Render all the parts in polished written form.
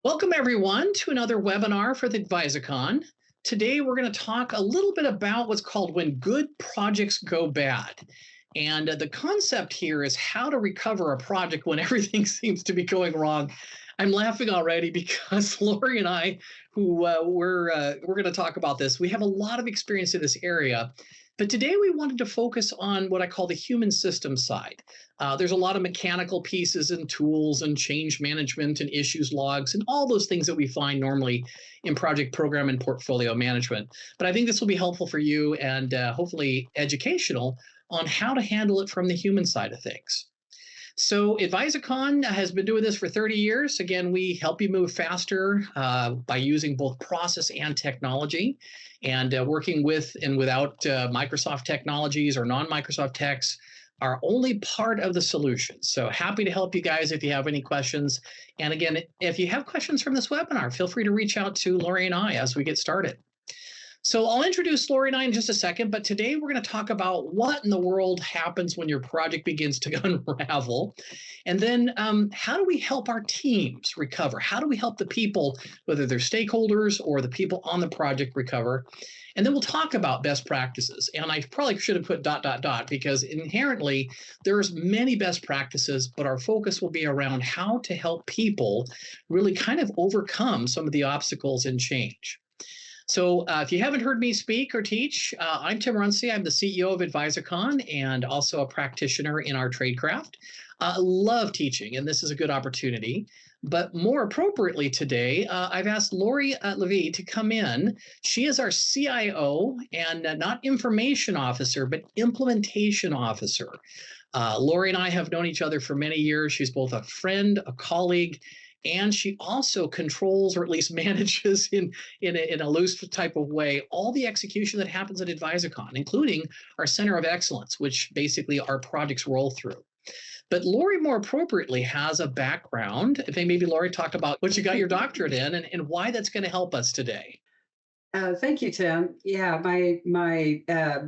Welcome, everyone, to another webinar for the Advisicon. Today, we're going to talk a little bit about what's called when good projects go bad. And the concept here is how to recover a project when everything seems to be going wrong. I'm laughing already because Lori and I, who we're going to talk about this, we have a lot of experience in this area. But today we wanted to focus on what I call the human system side. There's a lot of mechanical pieces and tools and change management and issues logs and all those things that we find normally in project program and portfolio management. But I think this will be helpful for you and hopefully educational on how to handle it from the human side of things. So Advisicon has been doing this for 30 years. Again, we help you move faster by using both process and technology, and working with and without Microsoft technologies or non-Microsoft techs are only part of the solution. So happy to help you guys if you have any questions. And again, if you have questions from this webinar, feel free to reach out to Lori and I as we get started. So I'll introduce Lori and I in just a second, but today we're going to talk about what in the world happens when your project begins to unravel. And then how do we help our teams recover? How do we help the people, whether they're stakeholders or the people on the project, recover? And then we'll talk about best practices. And I probably should have put ... because inherently there's many best practices, but our focus will be around how to help people really kind of overcome some of the obstacles and change. So if you haven't heard me speak or teach, I'm Tim Runcie. I'm the CEO of Advisicon and also a practitioner in our tradecraft. I love teaching, and this is a good opportunity. But more appropriately today, I've asked Lori Levy to come in. She is our CIO and not information officer, but implementation officer. Lori and I have known each other for many years. She's both a friend, a colleague, and she also controls, or at least manages in a loose type of way, all the execution that happens at Advisicon, including our Center of Excellence, which basically our projects roll through. But Lori, more appropriately, has a background. If maybe Lori talk about what you got your doctorate in and why that's going to help us today. Thank you, Tim. Yeah, my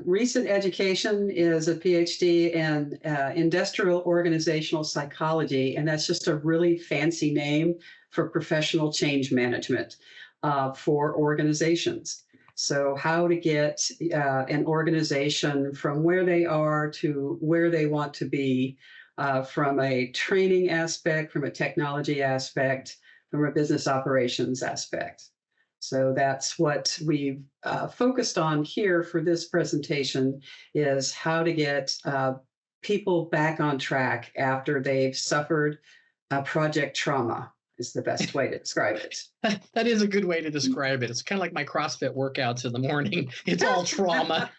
recent education is a PhD in industrial organizational psychology, and that's just a really fancy name for professional change management for organizations. So how to get an organization from where they are to where they want to be, from a training aspect, from a technology aspect, from a business operations aspect. So that's what we've focused on here for this presentation, is how to get people back on track after they've suffered project trauma, is the best way to describe it. That is a good way to describe it. It's kind of like my CrossFit workouts in the morning. It's all trauma.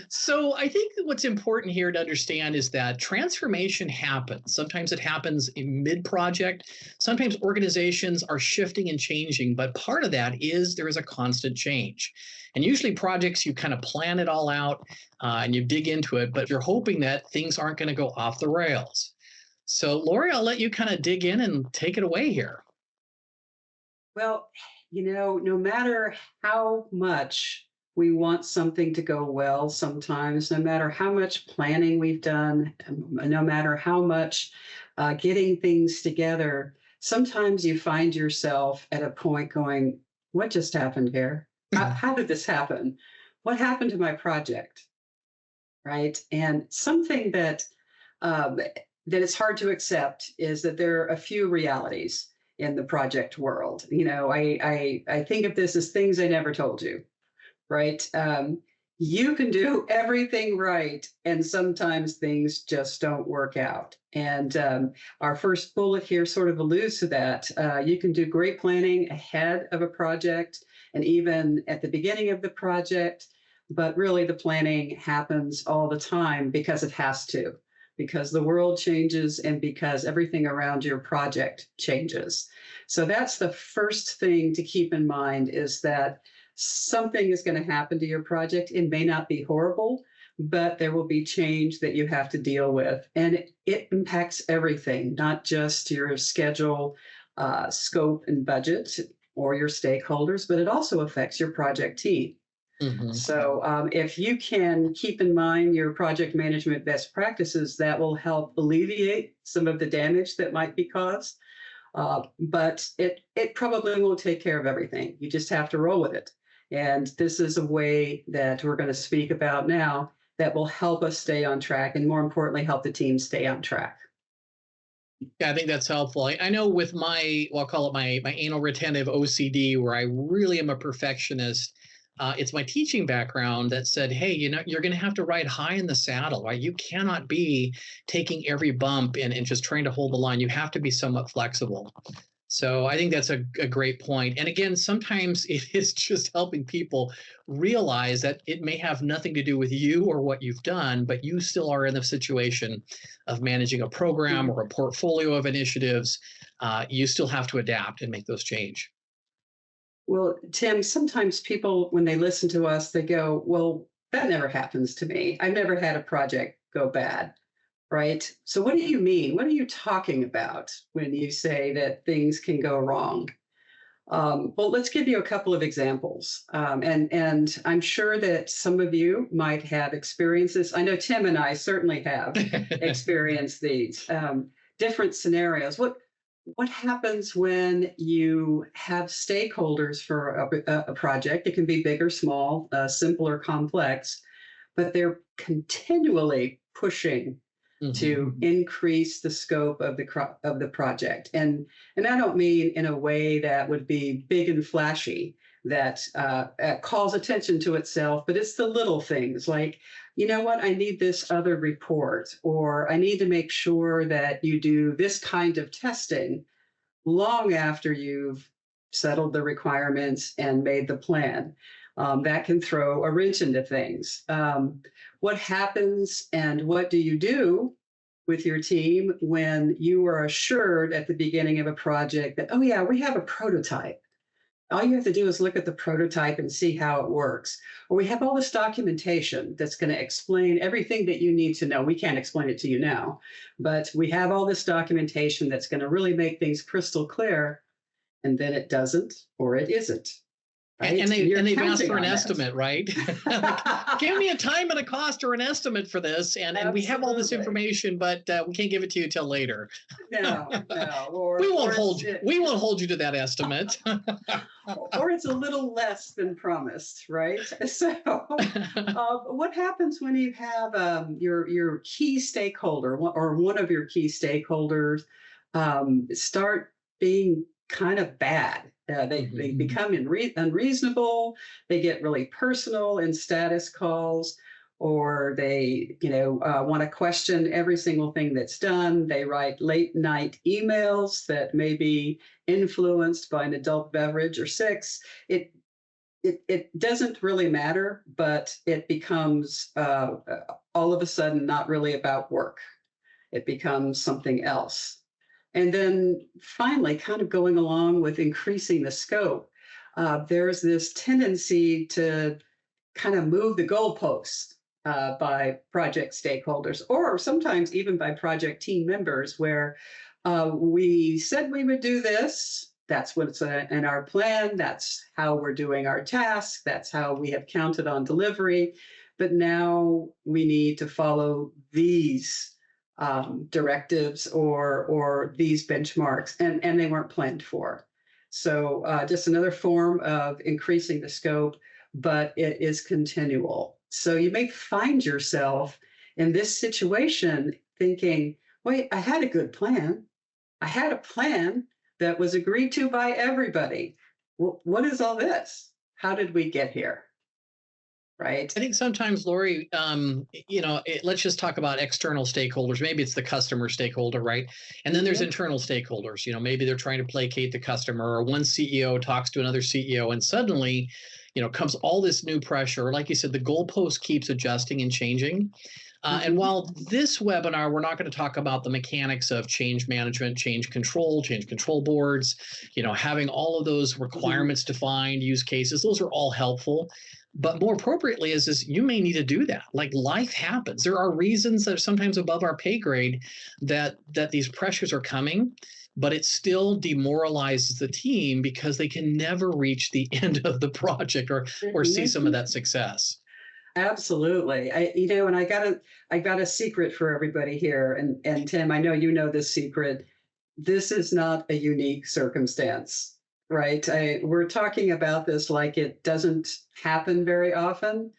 So I think that what's important here to understand is that transformation happens. Sometimes it happens in mid-project. Sometimes organizations are shifting and changing, but part of that is there is a constant change. And usually projects, you kind of plan it all out and you dig into it, but you're hoping that things aren't going to go off the rails. So Lori, I'll let you kind of dig in and take it away here. Well, no matter how much we want something to go well, sometimes, no matter how much planning we've done, no matter how much getting things together, sometimes you find yourself at a point going, what just happened here? How did this happen? What happened to my project? Right? And something that it's hard to accept is that there are a few realities in the project world. I think of this as things I never told you. Right? You can do everything right, and sometimes things just don't work out. And our first bullet here sort of alludes to that. You can do great planning ahead of a project and even at the beginning of the project, but really the planning happens all the time because it has to, because the world changes and because everything around your project changes. So that's the first thing to keep in mind, is that something is going to happen to your project. It may not be horrible, but there will be change that you have to deal with. And it impacts everything, not just your schedule, scope, and budget, or your stakeholders, but it also affects your project team. Mm-hmm. So if you can keep in mind your project management best practices, that will help alleviate some of the damage that might be caused. But it probably won't take care of everything. You just have to roll with it. And this is a way that we're going to speak about now that will help us stay on track and, more importantly, help the team stay on track. Yeah, I think that's helpful. I know with my, well, I'll call it my anal retentive OCD, where I really am a perfectionist. It's my teaching background that said, hey, you're going to have to ride high in the saddle, right? You cannot be taking every bump and just trying to hold the line. You have to be somewhat flexible. So I think that's a great point. And again, sometimes it is just helping people realize that it may have nothing to do with you or what you've done, but you still are in the situation of managing a program or a portfolio of initiatives. You still have to adapt and make those change. Well, Tim, sometimes people, when they listen to us, they go, well, that never happens to me. I've never had a project go bad. Right. So, what do you mean? What are you talking about when you say that things can go wrong? Well, let's give you a couple of examples. And I'm sure that some of you might have experiences. I know Tim and I certainly have experienced these different scenarios. What happens when you have stakeholders for a project? It can be big or small, simple or complex, but they're continually pushing to increase the scope of the project, and I don't mean in a way that would be big and flashy that calls attention to itself, but it's the little things like, you know what, I need this other report, or I need to make sure that you do this kind of testing long after you've settled the requirements and made the plan. That can throw a wrench into things. What happens and what do you do with your team when you are assured at the beginning of a project that, oh, yeah, we have a prototype? All you have to do is look at the prototype and see how it works. Or we have all this documentation that's going to explain everything that you need to know. We can't explain it to you now, but we have all this documentation that's going to really make things crystal clear. And then it doesn't, or it isn't. Right? And they've asked for an estimate, right? Give me a time and a cost or an estimate for this, and we have all this information, but we can't give it to you till later. No. We won't hold you to that estimate. Or it's a little less than promised, right? So, what happens when you have your key stakeholder or one of your key stakeholders start being kind of bad? They become unreasonable. They get really personal in status calls, or they want to question every single thing that's done. They write late night emails that may be influenced by an adult beverage or six. It doesn't really matter, but it becomes all of a sudden not really about work. It becomes something else. And then finally, kind of going along with increasing the scope, there's this tendency to kind of move the goalposts by project stakeholders, or sometimes even by project team members, where we said we would do this. That's what's in our plan. That's how we're doing our tasks. That's how we have counted on delivery. But now we need to follow these directives or these benchmarks, and they weren't planned for. So just another form of increasing the scope, but it is continual. So you may find yourself in this situation thinking, wait, I had a good plan. I had a plan that was agreed to by everybody. Well, what is all this? How did we get here? Right. I think sometimes, Lori, let's just talk about external stakeholders. Maybe it's the customer stakeholder, right? And then there's internal stakeholders. Maybe they're trying to placate the customer, or one CEO talks to another CEO, and suddenly, comes all this new pressure. Like you said, the goalpost keeps adjusting and changing. And while this webinar, we're not going to talk about the mechanics of change management, change control boards, having all of those requirements defined, use cases, those are all helpful. But more appropriately is you may need to do that. Like, life happens. There are reasons that are sometimes above our pay grade that these pressures are coming, but it still demoralizes the team because they can never reach the end of the project or see some of that success. Absolutely. And I got a secret for everybody here. And Tim, I know you know this secret. this is not a unique circumstance, right? We're talking about this like it doesn't happen very often.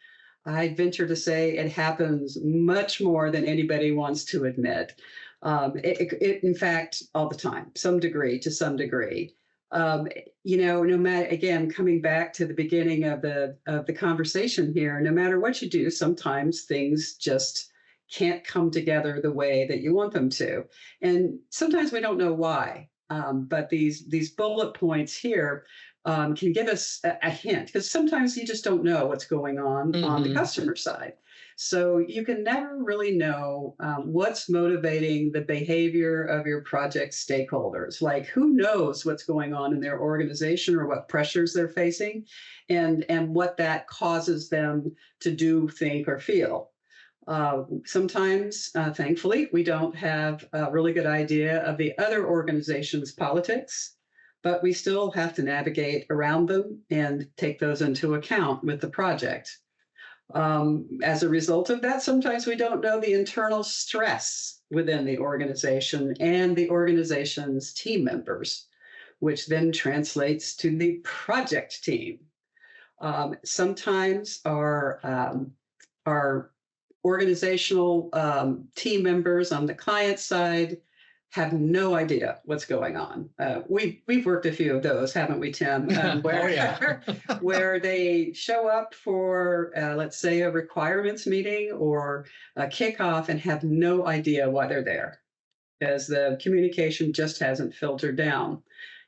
I'd venture to say it happens much more than anybody wants to admit. In fact, all the time, to some degree. Um, no matter, again, coming back to the beginning of the conversation here, no matter what you do, sometimes things just can't come together the way that you want them to, and sometimes we don't know why. But these bullet points here can give us a hint, because sometimes you just don't know what's going on the customer side. So you can never really know what's motivating the behavior of your project stakeholders. Like, who knows what's going on in their organization or what pressures they're facing, and what that causes them to do, think, or feel. Sometimes, thankfully, we don't have a really good idea of the other organization's politics, but we still have to navigate around them and take those into account with the project. As a result of that, sometimes we don't know the internal stress within the organization and the organization's team members, which then translates to the project team. Sometimes our organizational team members on the client side have no idea what's going on. We've worked a few of those, haven't we, Tim? Oh, yeah. Where they show up for, let's say, a requirements meeting or a kickoff and have no idea why they're there, as the communication just hasn't filtered down.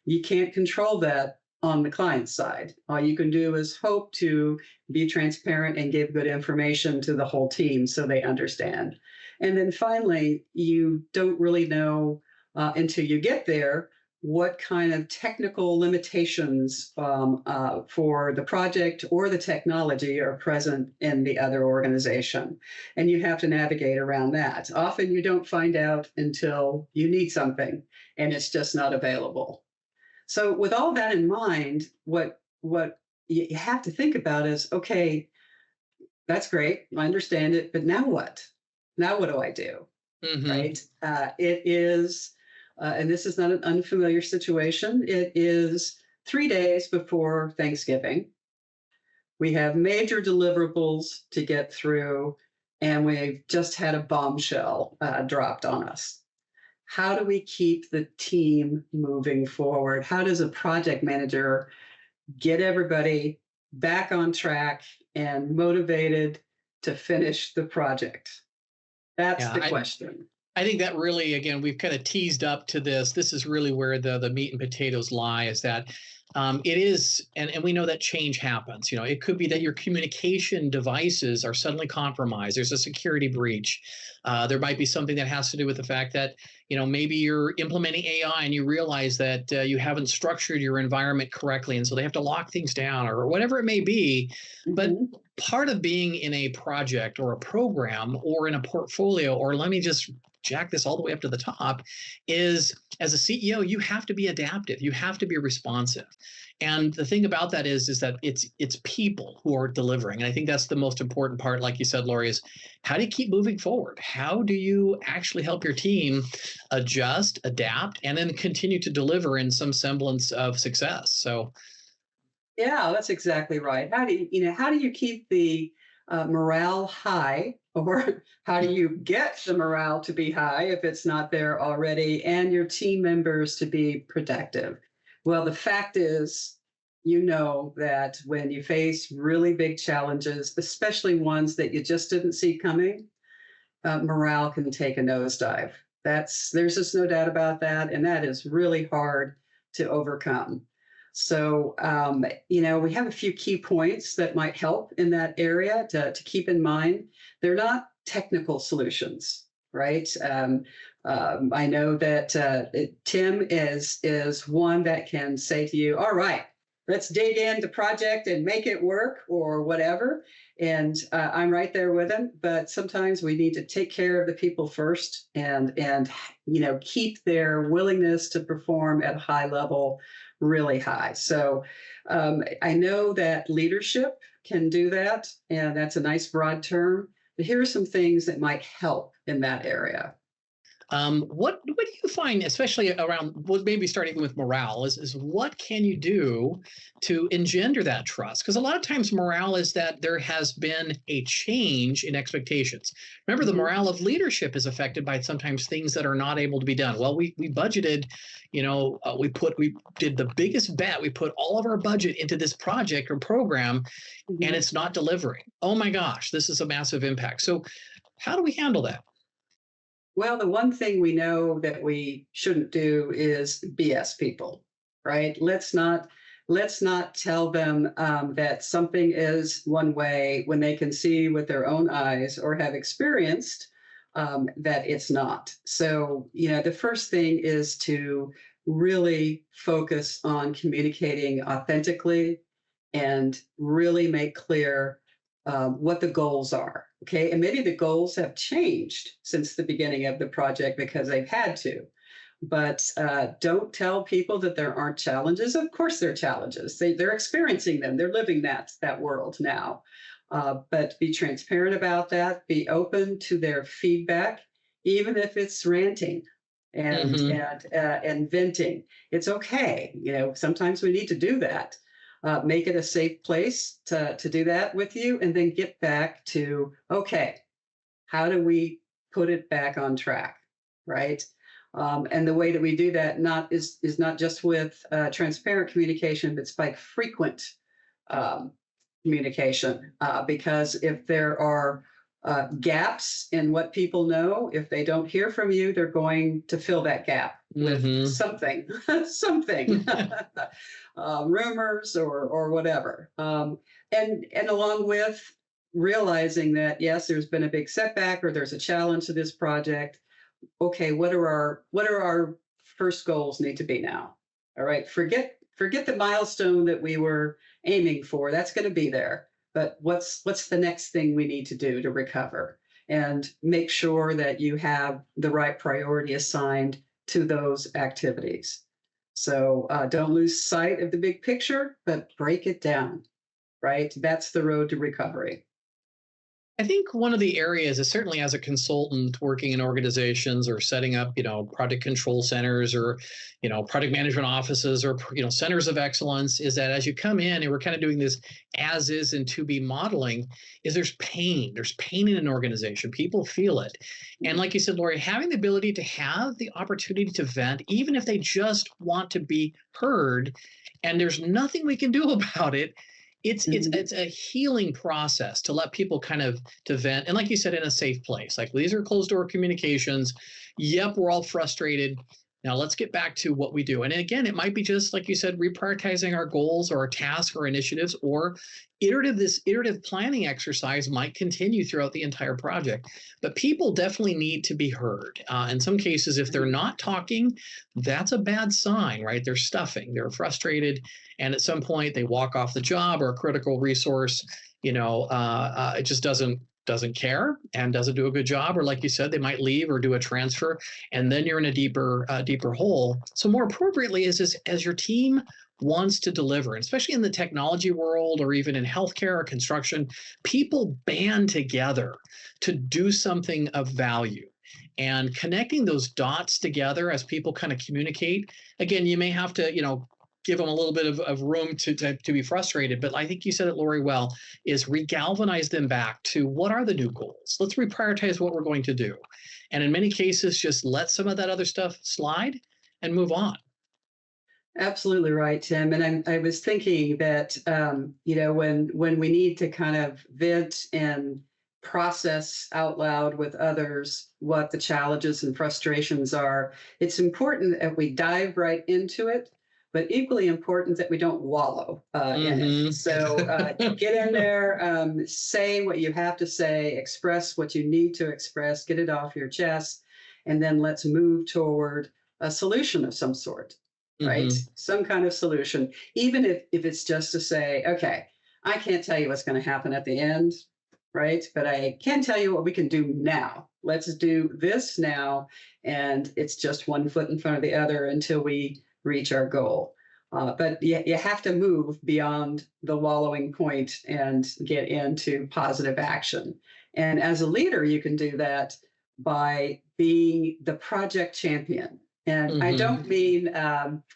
You can't control that on the client side. All you can do is hope to be transparent and give good information to the whole team so they understand. And then finally, you don't really know until you get there what kind of technical limitations for the project or the technology are present in the other organization. And you have to navigate around that. Often you don't find out until you need something and it's just not available. So with all that in mind, what you have to think about is, okay, that's great, I understand it, but now what? Now what do I do? Right? It is, and this is not an unfamiliar situation, it is 3 days before Thanksgiving. We have major deliverables to get through, and we've just had a bombshell dropped on us. How do we keep the team moving forward? How does a project manager get everybody back on track and motivated to finish the project? That's the question. I think that really, again, we've kind of teased up to this. This is really where the meat and potatoes lie, is that it is, and we know that change happens. It could be that your communication devices are suddenly compromised. There's a security breach. There might be something that has to do with the fact that, maybe you're implementing AI and you realize that you haven't structured your environment correctly. And so they have to lock things down or whatever it may be. But part of being in a project or a program or in a portfolio, or let me just jack this all the way up to the top, is as a CEO, you have to be adaptive. You have to be responsive. And the thing about that is that it's people who are delivering. And I think that's the most important part, like you said, Lori, is how do you keep moving forward? How do you actually help your team adjust, adapt, and then continue to deliver in some semblance of success? So yeah, that's exactly right. How do you keep the morale high, or how do you get the morale to be high if it's not there already, and your team members to be productive? Well, the fact is, that when you face really big challenges, especially ones that you just didn't see coming, morale can take a nosedive. There's just no doubt about that, and that is really hard to overcome. So, we have a few key points that might help in that area to keep in mind. They're not technical solutions, right? I know that Tim is one that can say to you, all right, let's dig into project and make it work or whatever. And I'm right there with him. But sometimes we need to take care of the people first and keep their willingness to perform at a high level really high. So I know that leadership can do that, and that's a nice broad term. But here are some things that might help in that area. What do you find, especially around, well, maybe starting with morale, is what can you do to engender that trust? Because a lot of times morale is that there has been a change in expectations. Remember, the Mhm. morale of leadership is affected by sometimes things that are not able to be done. Well, we budgeted, we did the biggest bet. We put all of our budget into this project or program, and Mhm. it's not delivering. Oh my gosh, this is a massive impact. So how do we handle that? Well, the one thing we know that we shouldn't do is BS people, right? Let's not tell them that something is one way when they can see with their own eyes or have experienced that it's not. So, the first thing is to really focus on communicating authentically and really make clear what the goals are. Okay. And maybe the goals have changed since the beginning of the project because they've had to. But don't tell people that there aren't challenges. Of course, there are challenges. They're experiencing them. They're living that world now. But be transparent about that. Be open to their feedback, even if it's ranting and Mm-hmm. and venting. It's okay. Sometimes we need to do that. Make it a safe place to do that with you, and then get back to, okay, how do we put it back on track, right? And the way that we do that is not just with transparent communication, but it's by frequent um, communication. Because if there are gaps in what people know, if they don't hear from you, they're going to fill that gap with Mm-hmm. something, something, rumors or whatever. And along with realizing that yes, there's been a big setback or there's a challenge to this project. Okay, what are our first goals need to be now? All right, forget the milestone that we were aiming for. That's going to be there. But what's the next thing we need to do to recover? And make sure that you have the right priority assigned to those activities. So don't lose sight of the big picture, but break it down, right? That's the road to recovery. I think one of the areas is certainly as a consultant working in organizations or setting up, project control centers or, project management offices or, centers of excellence is that as you come in and we're kind of doing this as is and to be modeling is there's pain. There's pain in an organization. People feel it. And like you said, Lori, having the ability to have the opportunity to vent, even if they just want to be heard and there's nothing we can do about it, it's a healing process to let people kind of to vent, and like you said, in a safe place. Like these are closed door communications. Yep, we're all frustrated. Now let's get back to what we do. And again, it might be just like you said, reprioritizing our goals or our tasks or initiatives, or this iterative planning exercise might continue throughout the entire project. But people definitely need to be heard. In some cases, if they're not talking, that's a bad sign, right? They're stuffing, they're frustrated, and at some point they walk off the job or a critical resource, it just doesn't care and doesn't do a good job, or like you said, they might leave or do a transfer, and then you're in a deeper hole. So more appropriately is as your team wants to deliver, and especially in the technology world or even in healthcare or construction, people band together to do something of value. And connecting those dots together as people kind of communicate, again, you may have to, give them a little bit of room to be frustrated. But I think you said it, Lori, well, is regalvanize them back to what are the new goals? Let's reprioritize what we're going to do. And in many cases, just let some of that other stuff slide and move on. Absolutely right, Tim. And I was thinking that when we need to kind of vent and process out loud with others what the challenges and frustrations are, it's important that we dive right into it, but equally important that we don't wallow in it. So get in there, say what you have to say, express what you need to express, get it off your chest, and then let's move toward a solution of some sort, right? Mm-hmm. Some kind of solution, even if it's just to say, okay, I can't tell you what's going to happen at the end, right? But I can tell you what we can do now. Let's do this now. And it's just one foot in front of the other until we reach our goal. But you have to move beyond the wallowing point and get into positive action. And as a leader, you can do that by being the project champion. And I Hmm. don't mean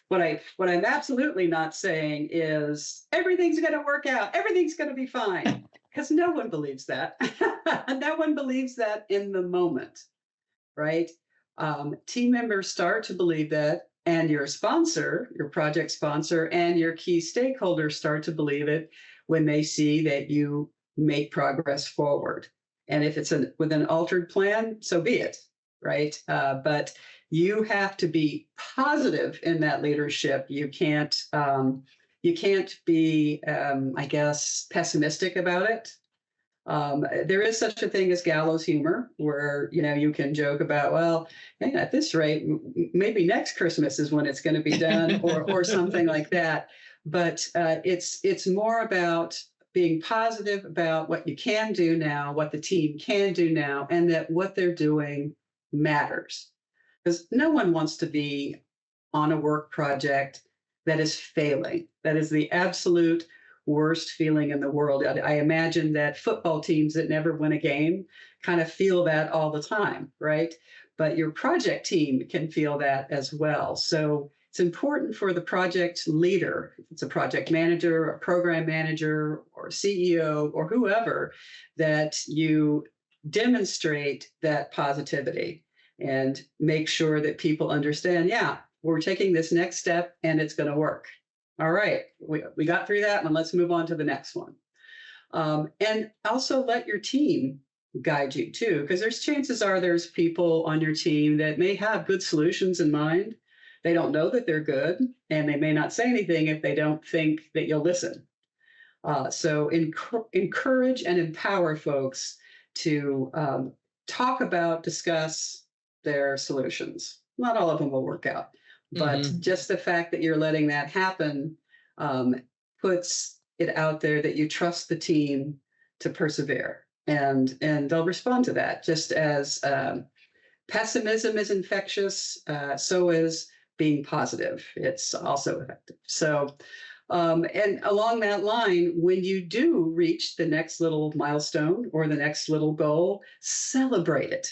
what I'm absolutely not saying is everything's going to work out, everything's going to be fine, because no one believes that. No one believes that in the moment, right? Team members start to believe that, and your sponsor, your project sponsor, and your key stakeholders start to believe it when they see that you make progress forward. And if it's with an altered plan, so be it, right? But you have to be positive in that leadership. You can't be, I guess, pessimistic about it. There is such a thing as gallows humor, where you can joke about, well, hey, at this rate, maybe next Christmas is when it's going to be done, or something like that. But it's more about being positive about what you can do now, what the team can do now, and that what they're doing matters. Because no one wants to be on a work project that is failing. That is the absolute worst feeling in the world. I imagine that football teams that never win a game kind of feel that all the time, right? But your project team can feel that as well. So it's important for the project leader, if it's a project manager, a program manager, or a CEO, or whoever, that you demonstrate that positivity and make sure that people understand, yeah, we're taking this next step and it's going to work. All right, we got through that one. Let's move on to the next one. And also let your team guide you too, because chances are there's people on your team that may have good solutions in mind. They don't know that they're good, and they may not say anything if they don't think that you'll listen. So encourage and empower folks to talk about, discuss their solutions. Not all of them will work out, but just the fact that you're letting that happen puts it out there that you trust the team to persevere, and they'll respond to that. Just as pessimism is infectious, so is being positive. It's also effective. So, and along that line, when you do reach the next little milestone or the next little goal, celebrate it,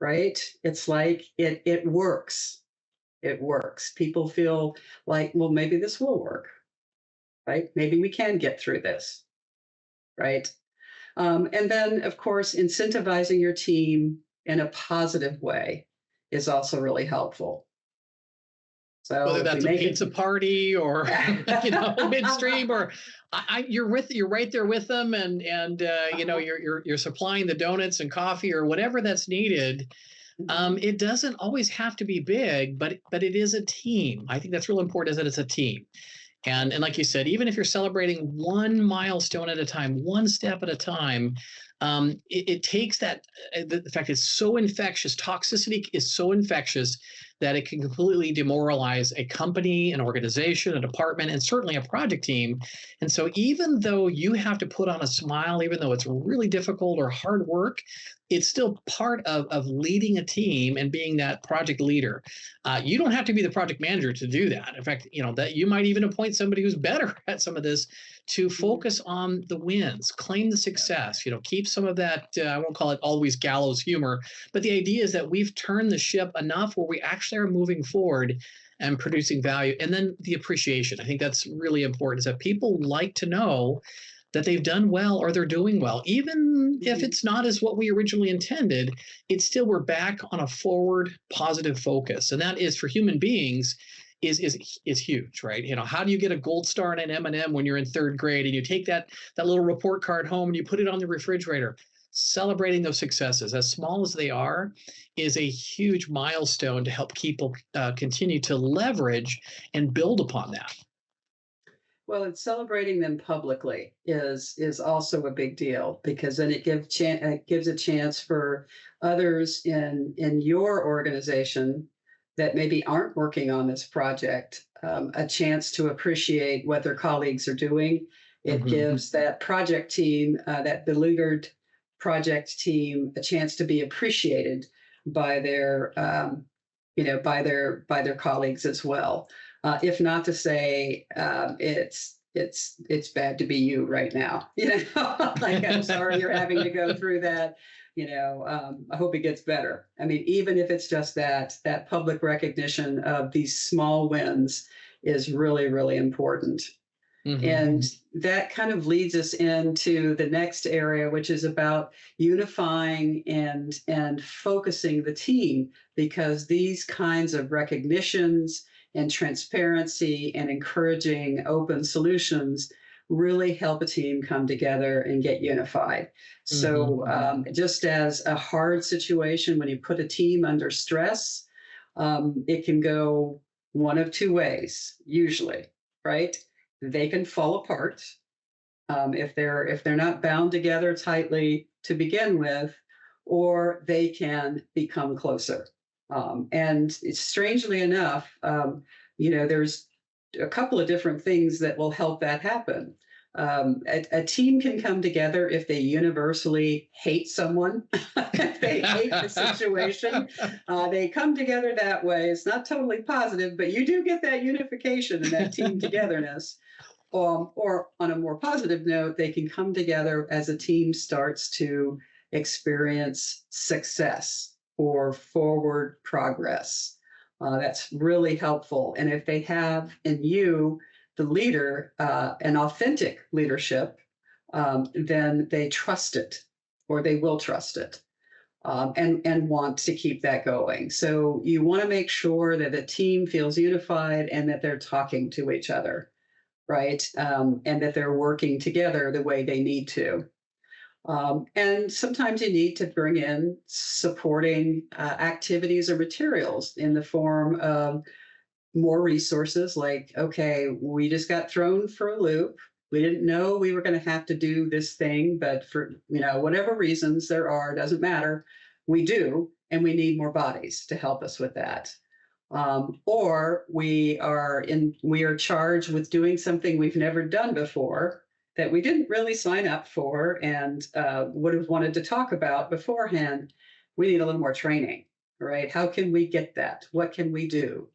right? It's like it works. It works. People feel like, well, maybe this will work, right? Maybe we can get through this, right? And then, of course, incentivizing your team in a positive way is also really helpful. So Whether if we that's a make pizza party or midstream, or you're right there with them, and you're supplying the donuts and coffee or whatever that's needed. It doesn't always have to be big, but it is a team. I think that's real important, is that it's a team. And like you said, even if you're celebrating one milestone at a time, one step at a time, it takes that. The fact it's so infectious, toxicity is so infectious that it can completely demoralize a company, an organization, a department, and certainly a project team. And so even though you have to put on a smile, even though it's really difficult or hard work, it's still part of leading a team and being that project leader. You don't have to be the project manager to do that. In fact, that you might even appoint somebody who's better at some of this to focus on the wins, claim the success, keep some of that, I won't call it always gallows humor, but the idea is that we've turned the ship enough where we actually are moving forward and producing value. And then the appreciation. I think that's really important, is that people like to know that they've done well or they're doing well. Even if it's not as what we originally intended, it's still, we're back on a forward positive focus. And that is, for human beings, is huge, right? How do you get a gold star and an M&M when you're in third grade, and you take that little report card home and you put it on the refrigerator? Celebrating those successes, as small as they are, is a huge milestone to help people continue to leverage and build upon that. Well, and celebrating them publicly is also a big deal, because then it gives a chance for others in your organization that maybe aren't working on this project a chance to appreciate what their colleagues are doing. It gives that project team, that beleaguered project team, a chance to be appreciated by their by their colleagues as well. If not to say it's bad to be you right now. Like, I'm sorry you're having to go through that. I hope it gets better. I mean, even if it's just that public recognition of these small wins is really, really important. And that kind of leads us into the next area, which is about unifying and focusing the team, because these kinds of recognitions and transparency and encouraging open solutions really help a team come together and get unified. So just as a hard situation, when you put a team under stress, it can go one of two ways, usually, right? They can fall apart if they're not bound together tightly to begin with, or they can become closer. And strangely enough, there's a couple of different things that will help that happen. A team can come together if they universally hate someone, if they hate the situation. They come together that way. It's not totally positive, but you do get that unification and that team togetherness. Or on a more positive note, they can come together as a team starts to experience success or forward progress. That's really helpful. And if they have in you, the leader, an authentic leadership, then they trust it, or they will trust it, and want to keep that going. So you want to make sure that the team feels unified and that they're talking to each other, right? And that they're working together the way they need to. And sometimes you need to bring in supporting activities or materials in the form of more resources, like, okay, we just got thrown for a loop. We didn't know we were going to have to do this thing, but for whatever reasons there are, doesn't matter. We do, and we need more bodies to help us with that. Or we are charged with doing something we've never done before that we didn't really sign up for and would have wanted to talk about beforehand. We need a little more training, right? How can we get that? What can we do?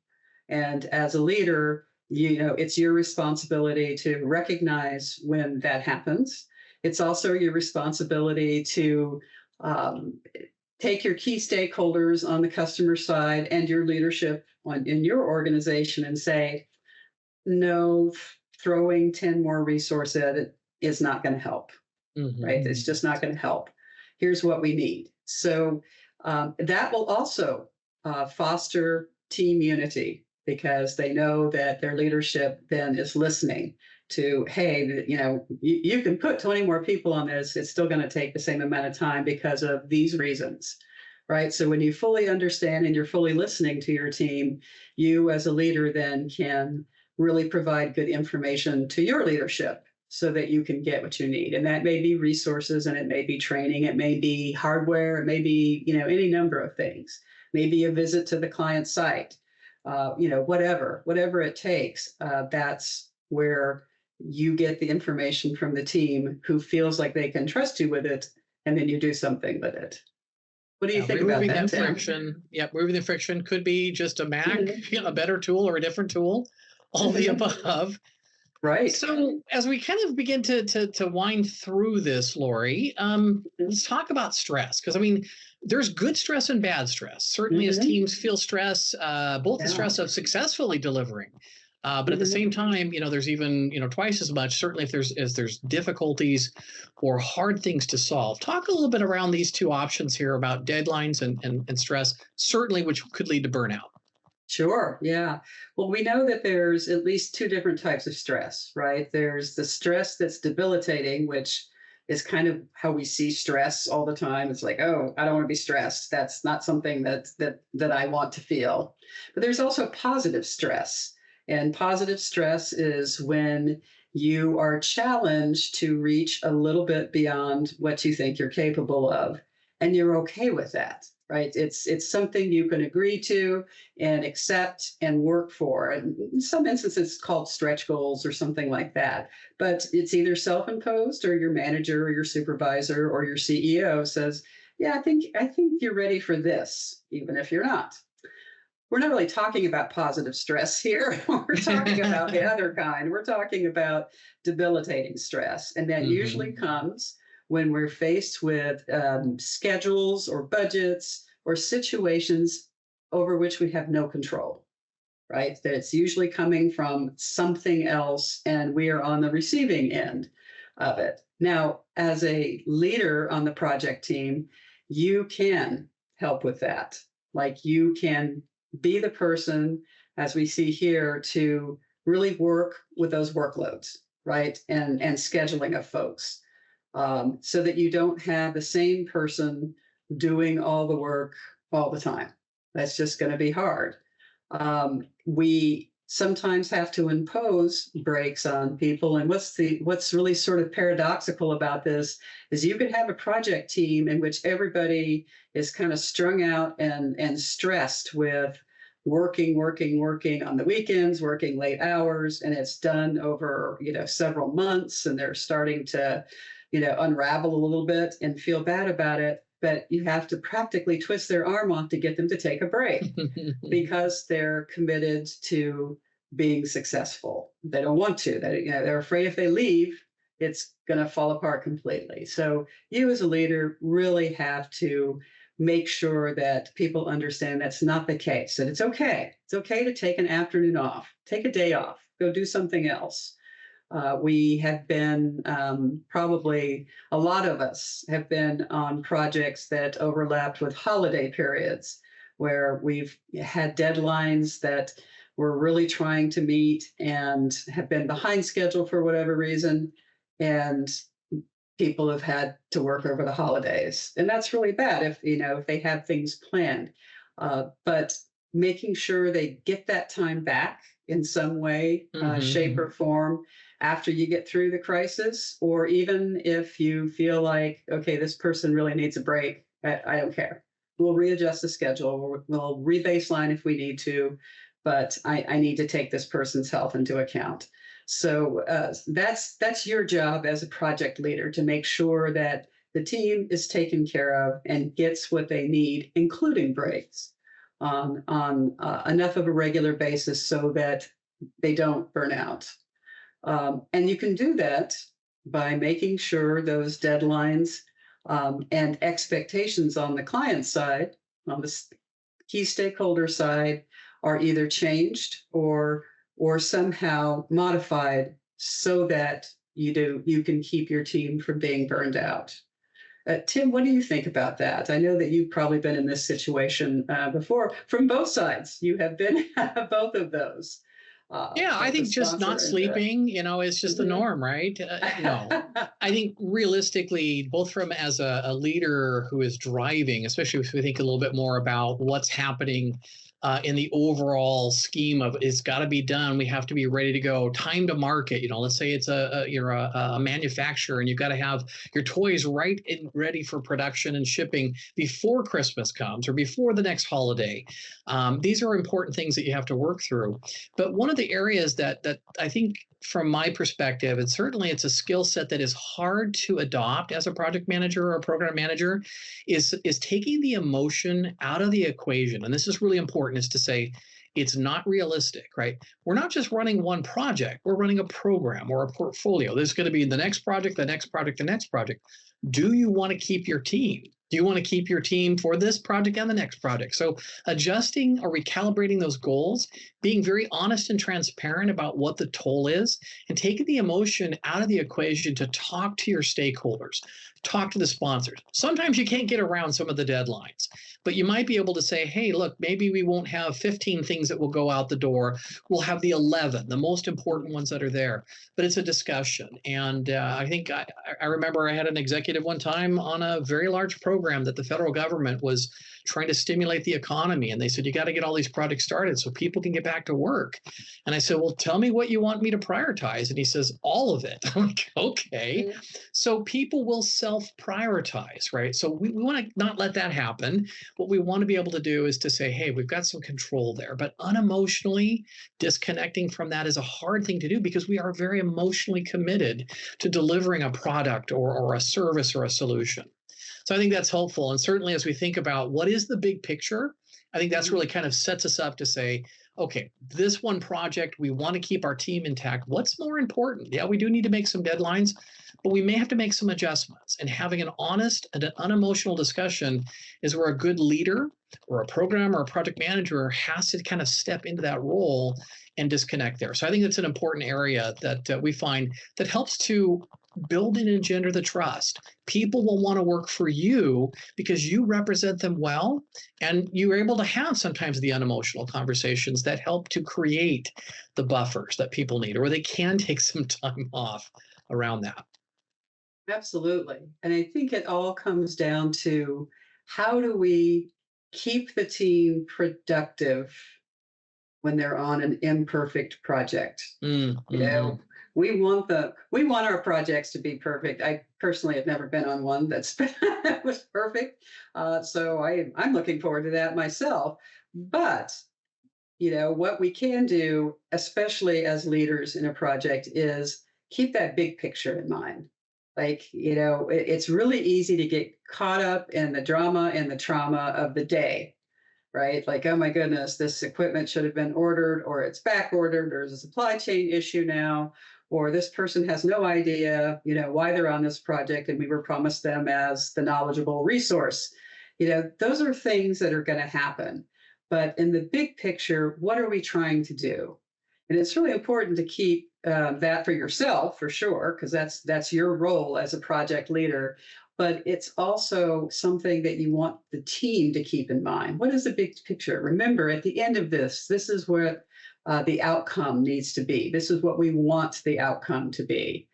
And as a leader, it's your responsibility to recognize when that happens. It's also your responsibility to take your key stakeholders on the customer side and your leadership in your organization and say, no, throwing 10 more resources at it is not going to help, right? It's just not going to help. Here's what we need. So that will also foster team unity, because they know that their leadership then is listening to, hey, you can put 20 more people on this. It's still going to take the same amount of time because of these reasons, right? So when you fully understand and you're fully listening to your team, you as a leader then can really provide good information to your leadership so that you can get what you need. And that may be resources, and it may be training, it may be hardware, it may be, any number of things, maybe a visit to the client site, whatever it takes. That's where you get the information from the team who feels like they can trust you with it, and then you do something with it. What do you think about that, Tim? Friction? Yep, removing the friction could be just a Mac, a better tool or a different tool, all the above. Right. So as we kind of begin to wind through this, Lori, let's talk about stress. Because, there's good stress and bad stress. Certainly as teams feel stress, both the stress of successfully delivering, but at the same time, there's even, twice as much, certainly if there's difficulties or hard things to solve. Talk a little bit around these two options here about deadlines and stress, certainly which could lead to burnout. Sure. Yeah. Well, we know that there's at least two different types of stress, right? There's the stress that's debilitating, which is kind of how we see stress all the time. It's like, oh, I don't want to be stressed. That's not something that I want to feel. But there's also positive stress. And positive stress is when you are challenged to reach a little bit beyond what you think you're capable of, and you're okay with that. Right? It's something you can agree to and accept and work for. And in some instances, it's called stretch goals or something like that. But it's either self-imposed, or your manager or your supervisor or your CEO says, yeah, I think you're ready for this, even if you're not. We're not really talking about positive stress here. We're talking about the other kind. We're talking about debilitating stress. And that usually comes when we're faced with schedules or budgets or situations over which we have no control, right? That it's usually coming from something else and we are on the receiving end of it. Now, as a leader on the project team, you can help with that. Like you can be the person, as we see here, to really work with those workloads, right? And scheduling of folks, so that you don't have the same person doing all the work all the time. That's just going to be hard. We sometimes have to impose breaks on people. And what's really sort of paradoxical about this is you could have a project team in which everybody is kind of strung out and stressed with working on the weekends, working late hours, and it's done over, several months, and they're starting to, unravel a little bit and feel bad about it. But you have to practically twist their arm off to get them to take a break because they're committed to being successful. They don't want to. They're afraid if they leave, it's going to fall apart completely. So you as a leader really have to make sure that people understand that's not the case, that it's okay. It's okay to take an afternoon off, take a day off, go do something else. We have been, probably a lot of us have been on projects that overlapped with holiday periods where we've had deadlines that we're really trying to meet and have been behind schedule for whatever reason. And people have had to work over the holidays. And that's really bad if they have things planned. But making sure they get that time back in some way, shape or form after you get through the crisis, or even if you feel like, okay, this person really needs a break, I don't care. We'll readjust the schedule. We'll re-baseline if we need to, but I need to take this person's health into account. So that's your job as a project leader, to make sure that the team is taken care of and gets what they need, including breaks, on enough of a regular basis so that they don't burn out. And you can do that by making sure those deadlines and expectations on the client side, on the key stakeholder side, are either changed or somehow modified so that you can keep your team from being burned out. Tim, what do you think about that? I know that you've probably been in this situation before. From both sides, you have been both of those. Yeah, I think just not sleeping, is just the norm, right? No, I think realistically, both from as a leader who is driving, especially if we think a little bit more about what's happening in the overall scheme of it's got to be done. We have to be ready to go. Time to market. Let's say it's you're a manufacturer and you've got to have your toys right and ready for production and shipping before Christmas comes or before the next holiday. These are important things that you have to work through. But one of the areas that I think, from my perspective, and certainly it's a skill set that is hard to adopt as a project manager or a program manager, is taking the emotion out of the equation. And this is really important, is to say it's not realistic, right? We're not just running one project. We're running a program or a portfolio. There's going to be the next project, the next project, the next project. Do you want to keep your team? Do you want to keep your team for this project and the next project? So adjusting or recalibrating those goals, being very honest and transparent about what the toll is, and taking the emotion out of the equation to talk to your stakeholders, talk to the sponsors. Sometimes you can't get around some of the deadlines, but you might be able to say, hey, look, maybe we won't have 15 things that will go out the door. We'll have the 11, the most important ones that are there. But it's a discussion. And I think I remember I had an executive one time on a very large program that the federal government was trying to stimulate the economy. And they said, you got to get all these projects started so people can get back to work. And I said, well, tell me what you want me to prioritize. And he says, all of it. I'm like, okay. Mm-hmm. So people will self-prioritize, right? So we want to not let that happen. What we want to be able to do is to say, hey, we've got some control there, but unemotionally disconnecting from that is a hard thing to do because we are very emotionally committed to delivering a product or a service or a solution. So I think that's helpful. And certainly as we think about what is the big picture, I think that's really kind of sets us up to say, okay, this one project, we want to keep our team intact. What's more important? Yeah, we do need to make some deadlines, but we may have to make some adjustments. And having an honest and an unemotional discussion is where a good leader or a programmer or a project manager has to kind of step into that role and disconnect there. So I think that's an important area that we find that helps to build and engender the trust. People will want to work for you because you represent them well, and you're able to have sometimes the unemotional conversations that help to create the buffers that people need, or they can take some time off around that. Absolutely. And I think it all comes down to how do we keep the team productive when they're on an imperfect project? You Mm-hmm. know, we want our projects to be perfect. I personally have never been on one that was perfect, so I'm looking forward to that myself. But what we can do, especially as leaders in a project, is keep that big picture in mind. Like, it's really easy to get caught up in the drama and the trauma of the day, right? Like, oh my goodness, this equipment should have been ordered, or it's back ordered, or there's a supply chain issue now, or this person has no idea, why they're on this project, and we were promised them as the knowledgeable resource. Those are things that are going to happen. But in the big picture, what are we trying to do? And it's really important to keep that for yourself, for sure, because that's your role as a project leader. But it's also something that you want the team to keep in mind. What is the big picture? Remember, at the end of this is where the outcome needs to be. This is what we want the outcome to be.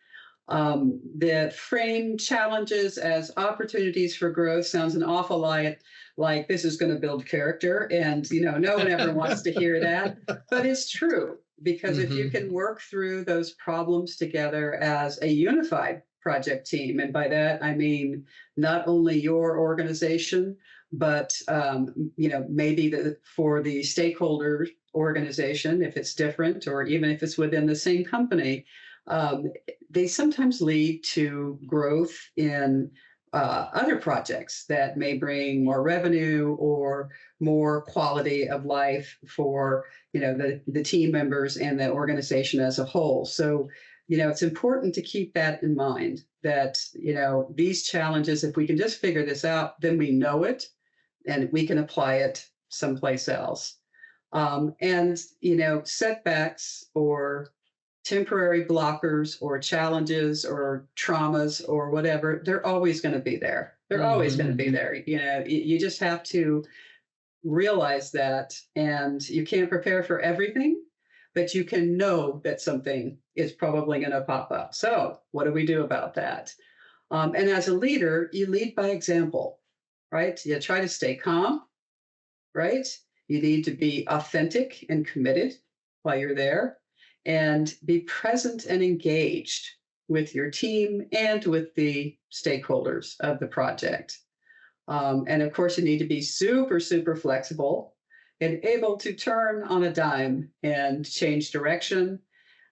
The frame challenges as opportunities for growth sounds an awful lot like this is going to build character. And, no one ever wants to hear that. But it's true, because if you can work through those problems together as a unified project team, and by that, I mean not only your organization, but, maybe for the stakeholder organization, if it's different, or even if it's within the same company, they sometimes lead to growth in other projects that may bring more revenue or more quality of life for the team members and the organization as a whole. So it's important to keep that in mind, that these challenges, if we can just figure this out, then we know it and we can apply it someplace else. And setbacks or temporary blockers or challenges or traumas or whatever, they're always going to be there. They're always going to be there. You just have to realize that, and you can't prepare for everything, but you can know that something is probably going to pop up. So what do we do about that? And as a leader, you lead by example, right? You try to stay calm, right? You need to be authentic and committed while you're there, and be present and engaged with your team and with the stakeholders of the project. And of course, you need to be super, super flexible and able to turn on a dime and change direction,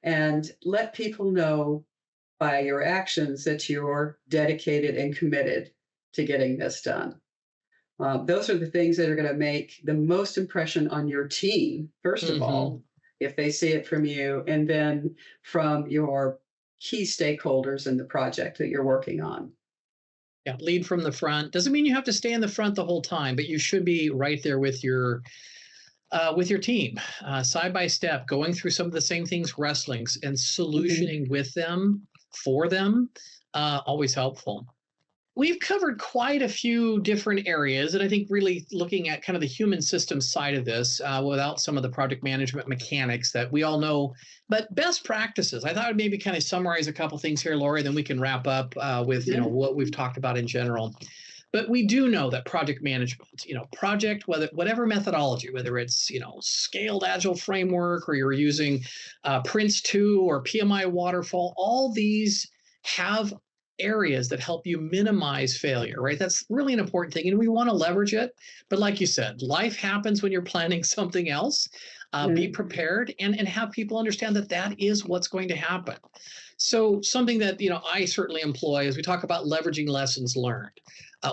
and let people know by your actions that you're dedicated and committed to getting this done. Those are the things that are going to make the most impression on your team, first of all, if they see it from you, and then from your key stakeholders in the project that you're working on. Yeah, lead from the front. Doesn't mean you have to stay in the front the whole time, but you should be right there with your team, side by step, going through some of the same things, wrestlings, and solutioning with them, for them, always helpful. We've covered quite a few different areas, and I think really looking at kind of the human system side of this without some of the project management mechanics that we all know, but best practices. I thought I'd maybe kind of summarize a couple things here, Lori, then we can wrap up with what we've talked about in general. But we do know that project management, project, whatever methodology, whether it's, scaled agile framework, or you're using Prince 2 or PMI waterfall, all these have areas that help you minimize failure, right? That's really an important thing. And we want to leverage it. But like you said, life happens when you're planning something else. Be prepared and have people understand that that is what's going to happen. So something that, I certainly employ as we talk about leveraging lessons learned.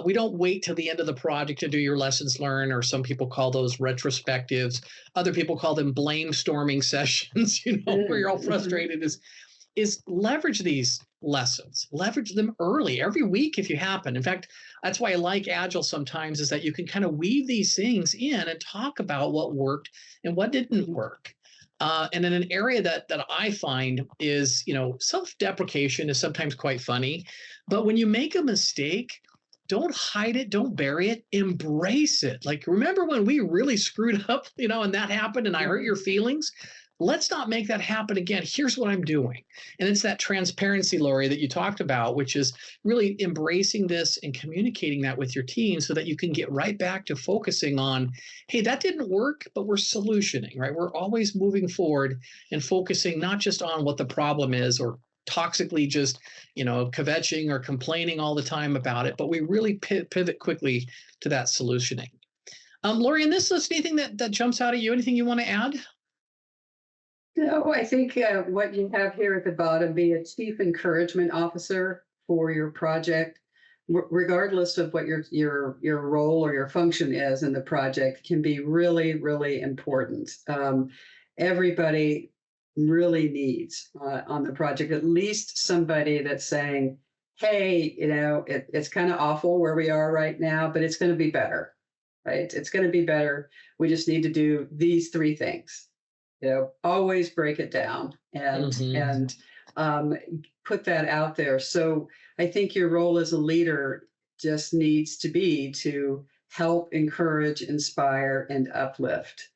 We don't wait till the end of the project to do your lessons learned, or some people call those retrospectives. Other people call them blame storming sessions, where you're all frustrated. Is leverage these lessons, leverage them early, every week if you happen. In fact, that's why I like Agile sometimes, is that you can kind of weave these things in and talk about what worked and what didn't work. And in an area that I find is, self-deprecation is sometimes quite funny, but when you make a mistake, don't hide it, don't bury it, embrace it. Like, remember when we really screwed up, and that happened and I hurt your feelings? Let's not make that happen again. Here's what I'm doing. And it's that transparency, Lori, that you talked about, which is really embracing this and communicating that with your team so that you can get right back to focusing on, hey, that didn't work, but we're solutioning, right? We're always moving forward and focusing not just on what the problem is, or toxically just, kvetching or complaining all the time about it, but we really pivot quickly to that solutioning. Lori, in this list, anything that jumps out at you? Anything you want to add? No, I think what you have here at the bottom, be a chief encouragement officer for your project, regardless of what your role or your function is in the project, can be really, really important. Everybody really needs on the project at least somebody that's saying, hey, it's kind of awful where we are right now, but it's going to be better, right? It's going to be better. We just need to do these three things. Always break it down and put that out there. So I think your role as a leader just needs to be to help encourage, inspire, and uplift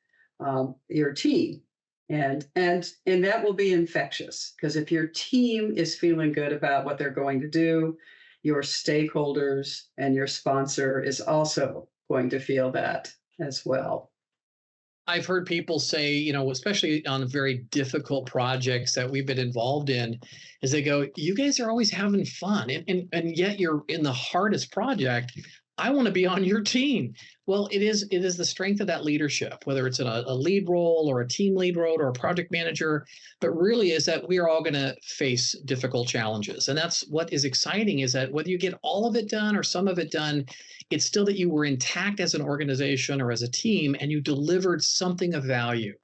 your team. And that will be infectious, because if your team is feeling good about what they're going to do, your stakeholders and your sponsor is also going to feel that as well. I've heard people say, especially on very difficult projects that we've been involved in, is they go, you guys are always having fun. And yet you're in the hardest project. I want to be on your team. Well, it is the strength of that leadership, whether it's in a lead role or a team lead role or a project manager, but really is that we are all going to face difficult challenges. And that's what is exciting, is that whether you get all of it done or some of it done, it's still that you were intact as an organization or as a team, and you delivered something of value.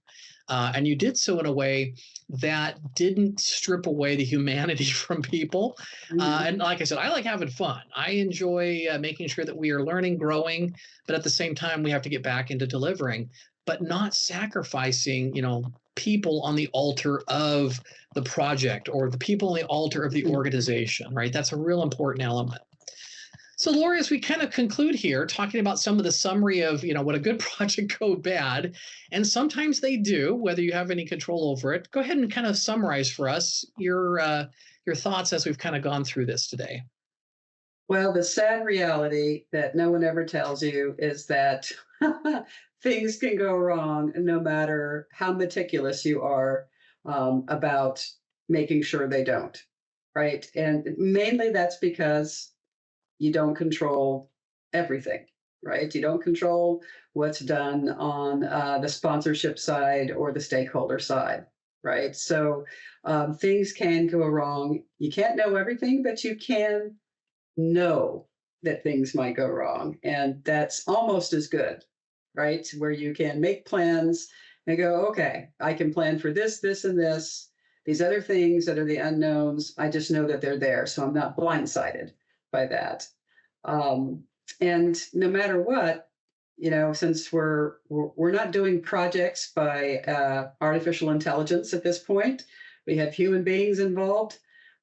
And you did so in a way that didn't strip away the humanity from people. And like I said, I like having fun. I enjoy making sure that we are learning, growing, but at the same time, we have to get back into delivering, but not sacrificing, people on the altar of the project or the people on the altar of the organization, right? That's a real important element. So, Lori, as we kind of conclude here, talking about some of the summary of, when a good project go bad, and sometimes they do, whether you have any control over it, go ahead and kind of summarize for us your thoughts as we've kind of gone through this today. Well, the sad reality that no one ever tells you is that things can go wrong no matter how meticulous you are about making sure they don't, right? And mainly that's because you don't control everything, right? You don't control what's done on the sponsorship side or the stakeholder side, right? So things can go wrong. You can't know everything, but you can know that things might go wrong. And that's almost as good, right? Where you can make plans and go, okay, I can plan for this, this, and this. These other things that are the unknowns, I just know that they're there. So I'm not blindsided by that. And no matter what, since we're not doing projects by artificial intelligence at this point, we have human beings involved.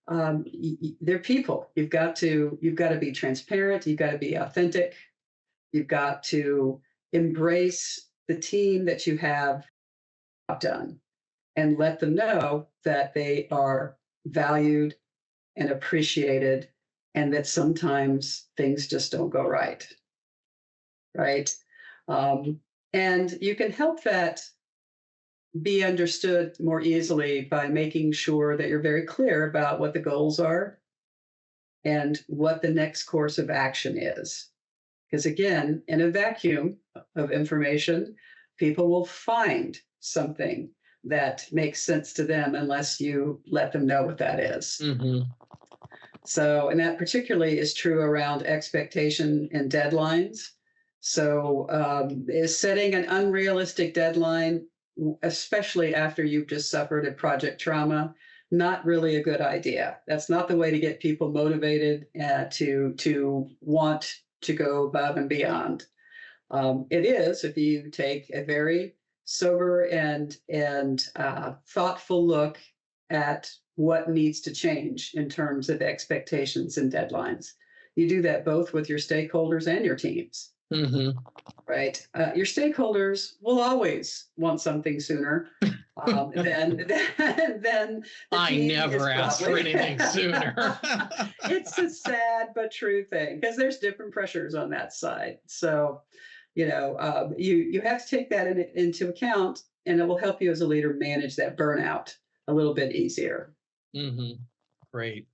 They're people. You've got to be transparent. You've got to be authentic. You've got to embrace the team that you have done and let them know that they are valued and appreciated, and that sometimes things just don't go right. Right. And you can help that be understood more easily by making sure that you're very clear about what the goals are and what the next course of action is. Because again, in a vacuum of information, people will find something that makes sense to them unless you let them know what that is. Mm-hmm. So, and that particularly is true around expectation and deadlines. So, is setting an unrealistic deadline, especially after you've just suffered a project trauma, not really a good idea. That's not the way to get people motivated to want to go above and beyond. It is if you take a very sober and thoughtful look at what needs to change in terms of expectations and deadlines. You do that both with your stakeholders and your teams, Hmm. right? Your stakeholders will always want something sooner than the I team never is asked for probably. anything sooner. It's a sad but true thing because there's different pressures on that side. So, you have to take that into account, and it will help you as a leader manage that burnout a little bit easier. Hmm. Great.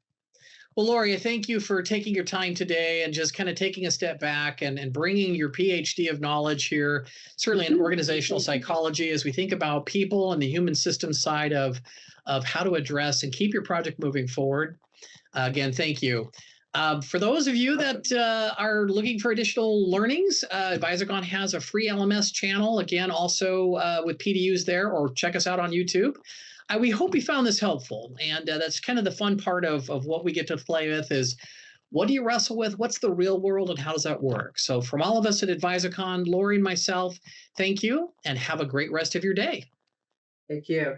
Well, Lori, thank you for taking your time today and just kind of taking a step back and bringing your PhD of knowledge here, certainly in organizational psychology, as we think about people and the human system side of how to address and keep your project moving forward. Again, thank you. For those of you that are looking for additional learnings, Advisicon has a free LMS channel, again, also with PDUs there, or check us out on YouTube. We hope you found this helpful. And that's kind of the fun part of what we get to play with is, what do you wrestle with? What's the real world and how does that work? So from all of us at Advisicon, Lori and myself, thank you and have a great rest of your day. Thank you.